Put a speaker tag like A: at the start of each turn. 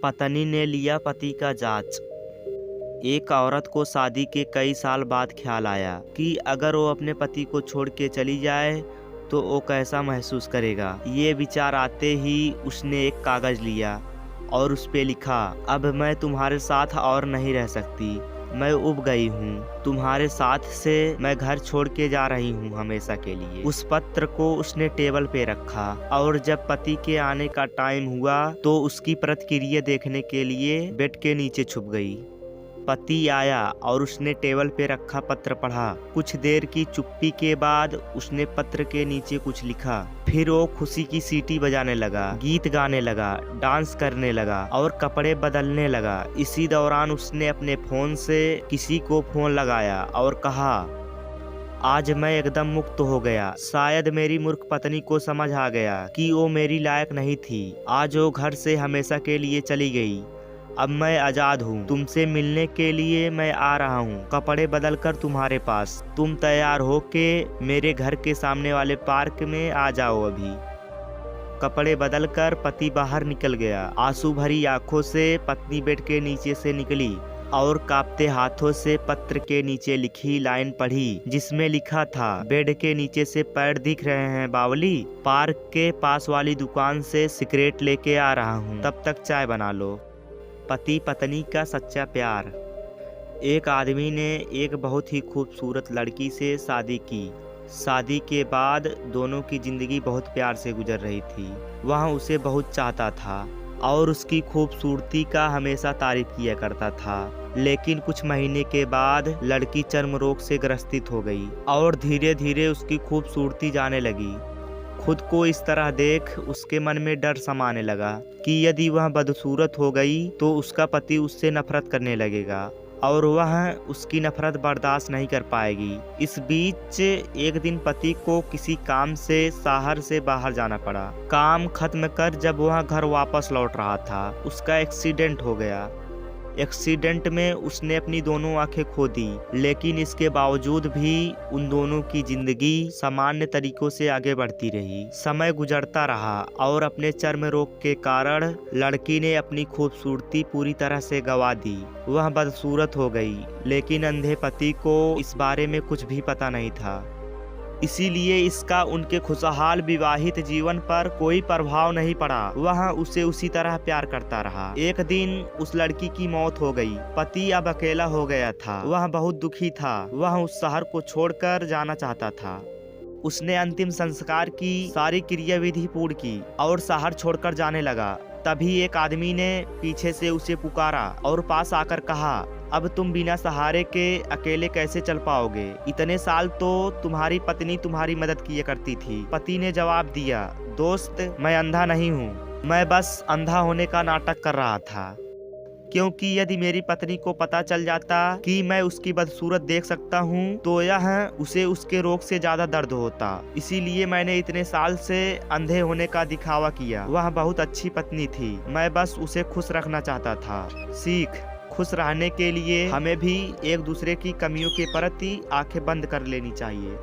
A: पत्नी ने लिया पति का जांच। एक औरत को शादी के कई साल बाद ख्याल आया कि अगर वो अपने पति को छोड़ के चली जाए तो वो कैसा महसूस करेगा। ये विचार आते ही उसने एक कागज लिया और उस पे लिखा, अब मैं तुम्हारे साथ और नहीं रह सकती, मैं उब गई हूँ, तुम्हारे साथ से मैं घर छोड़ के जा रही हूँ हमेशा के लिए। उस पत्र को उसने टेबल पे रखा और जब पति के आने का टाइम हुआ तो उसकी प्रतिक्रिया देखने के लिए बेड के नीचे छुप गई। पति आया और उसने टेबल पे रखा पत्र पढ़ा। कुछ देर की चुप्पी के बाद उसने पत्र के नीचे कुछ लिखा। फिर वो खुशी की सीटी बजाने लगा, गीत गाने लगा, डांस करने लगा और कपड़े बदलने लगा। इसी दौरान उसने अपने फोन से किसी को फोन लगाया और कहा, आज मैं एकदम मुक्त हो गया। शायद मेरी मूर्ख पत्नी को समझ आ गया कि वो मेरी लायक नहीं थी। आज वो घर से हमेशा के लिए चली गई। अब मैं आजाद हूँ। तुमसे मिलने के लिए मैं आ रहा हूँ, कपड़े बदल कर तुम्हारे पास। तुम तैयार हो के मेरे घर के सामने वाले पार्क में आ जाओ अभी। कपड़े बदलकर पति बाहर निकल गया। आंसू भरी आंखों से पत्नी बेड के नीचे से निकली और कांपते हाथों से पत्र के नीचे लिखी लाइन पढ़ी, जिसमें लिखा था, बेड के नीचे से पैर दिख रहे हैं बावली, पार्क के पास वाली दुकान से सिगरेट लेके आ रहा हूँ, तब तक चाय बना लो। पति पत्नी का सच्चा प्यार। एक आदमी ने एक बहुत ही खूबसूरत लड़की से शादी की। शादी के बाद दोनों की जिंदगी बहुत प्यार से गुजर रही थी। वह उसे बहुत चाहता था और उसकी खूबसूरती का हमेशा तारीफ किया करता था। लेकिन कुछ महीने के बाद लड़की चर्म रोग से ग्रसित हो गई और धीरे धीरे उसकी खूबसूरती जाने लगी। खुद को इस तरह देख उसके मन में डर समाने लगा कि यदि वह बदसूरत हो गई तो उसका पति उससे नफरत करने लगेगा और वह उसकी नफरत बर्दाश्त नहीं कर पाएगी। इस बीच एक दिन पति को किसी काम से शहर से बाहर जाना पड़ा। काम खत्म कर जब वह घर वापस लौट रहा था, उसका एक्सीडेंट हो गया। एक्सीडेंट में उसने अपनी दोनों आंखें खो दी, लेकिन इसके बावजूद भी उन दोनों की जिंदगी सामान्य तरीकों से आगे बढ़ती रही। समय गुजरता रहा और अपने चर्म रोग के कारण लड़की ने अपनी खूबसूरती पूरी तरह से गंवा दी। वह बदसूरत हो गई, लेकिन अंधे पति को इस बारे में कुछ भी पता नहीं था। इसीलिए इसका उनके खुशहाल विवाहित जीवन पर कोई प्रभाव नहीं पड़ा। वह उसे उसी तरह प्यार करता रहा। एक दिन उस लड़की की मौत हो गई। पति अब अकेला हो गया था। वह बहुत दुखी था। वह उस शहर को छोड़कर जाना चाहता था। उसने अंतिम संस्कार की सारी क्रियाविधि पूर्ण की और शहर छोड़कर जाने लगा। तभी एक आदमी ने पीछे से उसे पुकारा और पास आकर कहा, अब तुम बिना सहारे के अकेले कैसे चल पाओगे? इतने साल तो तुम्हारी पत्नी तुम्हारी मदद किया करती थी। पति ने जवाब दिया, दोस्त, मैं अंधा नहीं हूँ, मैं बस अंधा होने का नाटक कर रहा था। क्योंकि यदि मेरी पत्नी को पता चल जाता कि मैं उसकी बदसूरत देख सकता हूँ तो यह उसे उसके रोग से ज्यादा दर्द होता। इसीलिए मैंने इतने साल से अंधे होने का दिखावा किया। वह बहुत अच्छी पत्नी थी, मैं बस उसे खुश रखना चाहता था। सीख, खुश रहने के लिए हमें भी एक दूसरे की कमियों के प्रति आंखें बंद कर लेनी चाहिए।